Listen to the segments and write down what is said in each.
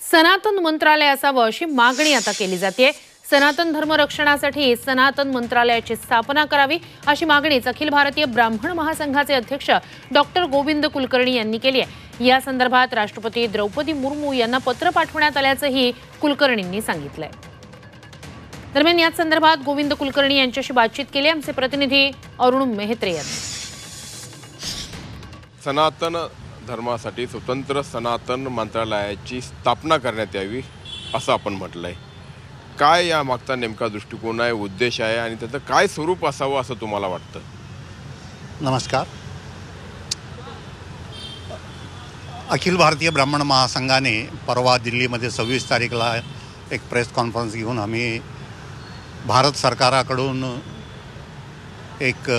सनातन मंत्रालय असावं अशी मागणी आता केली जाते। सनातन धर्म रक्षणासाठी सनातन मंत्रालयाची स्थापना करावी अशी मागणी अखिल भारतीय ब्राह्मण महासंघाचे अध्यक्ष डॉक्टर गोविंद कुलकर्णी यांनी केली आहे। या संदर्भात राष्ट्रपती द्रौपदी मुर्मू यांना पत्र पाठवण्यात आल्याचंही कुलकर्णींनी सांगितलंय। दरम्यान या संदर्भात गोविंद कुलकर्णी यांच्याशी बातचीत केली आमचे प्रतिनिधी अरुण मेहत्रे यांनी। सनातन धर्मासाठी स्वतंत्र सनातन मंत्रालयाची स्थापना करण्यात यावी असं आपण म्हटलंय। काय या मागचा नेमका दृष्टिकोन आहे, उद्देश आहे आणि त्याचं काय स्वरूप असावं असं तुम्हाला वाटतं? नमस्कार। अखिल भारतीय ब्राह्मण महासंघाने परवा दिल्लीमध्ये 26 तारीखला एक प्रेस कॉन्फरन्स घेऊन आम्ही भारत सरकाराकडून एक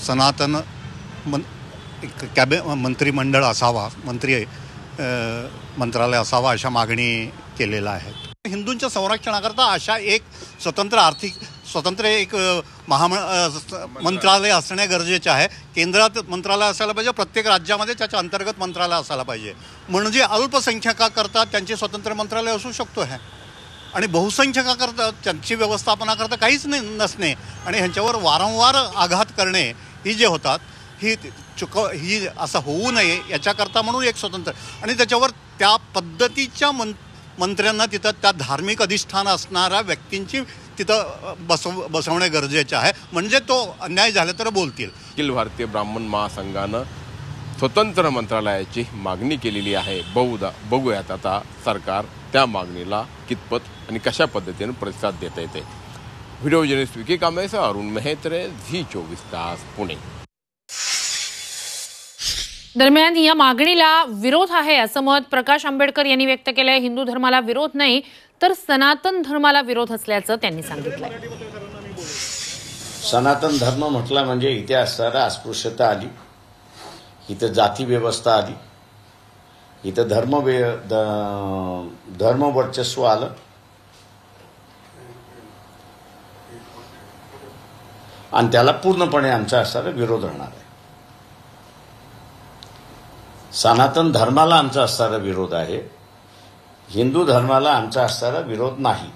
सनातन मंत्रिमंडळ असावा, मंत्रालय असावा अशा मागणी केलेल्या आहेत। हिंदूंच्या संरक्षणाकरता अशा एक स्वतंत्र एक मंत्रालय असणे गरजेचे आहे। केंद्रात मंत्रालय असायला पाहिजे, प्रत्येक राज्यामध्ये त्याच्या अंतर्गत मंत्रालय असायला पाहिजे, म्हणजे अल्पसंख्याकाकरता त्यांचे स्वतंत्र मंत्रालय असू शकतो आहे आणि बहुसंख्याकाकरता त्यांची व्यवस्थापना करता काहीच नसणे आणि ह्यांच्यावर वारंवार आघात करणे ही जे होतात ही असं होऊ नये याच्याकरता म्हणून एक स्वतंत्र आणि त्याच्यावर त्या पद्धतीच्या मंत्र्यांना तिथं त्या धार्मिक अधिष्ठान असणाऱ्या व्यक्तींची तिथं बसवणे गरजेचे आहे, म्हणजे तो अन्याय झाला तर बोलतील। अखिल भारतीय ब्राह्मण महासंघानं स्वतंत्र मंत्रालयाची मागणी केलेली आहे। बघूयात आता सरकार त्या मागणीला कितपत आणि कशा पद्धतीने प्रतिसाद देता येते। व्हिडिओ जर्नलिस्ट विकी कांबळेसह अरुण मेहत्रे, झी 24 तास, पुणे। दरम्यान या मागणीला विरोध आहे असं मत प्रकाश आंबेडकर यांनी व्यक्त केलंय। हिंदू धर्माला विरोध नाही तर सनातन धर्माला विरोध असल्याचं त्यांनी सांगितलंय। सनातन धर्म म्हटलं म्हणजे इथे असणारा अस्पृश्यता आली, इथं जाती व्यवस्था आली, इथं धर्म वर्चस्व आलं आणि त्याला पूर्णपणे आमचा असणारा विरोध राहणार आहे। सनातन धर्माला आमचा असणारा विरोध आहे, हिंदू धर्माला आमचा असणारा विरोध नाही।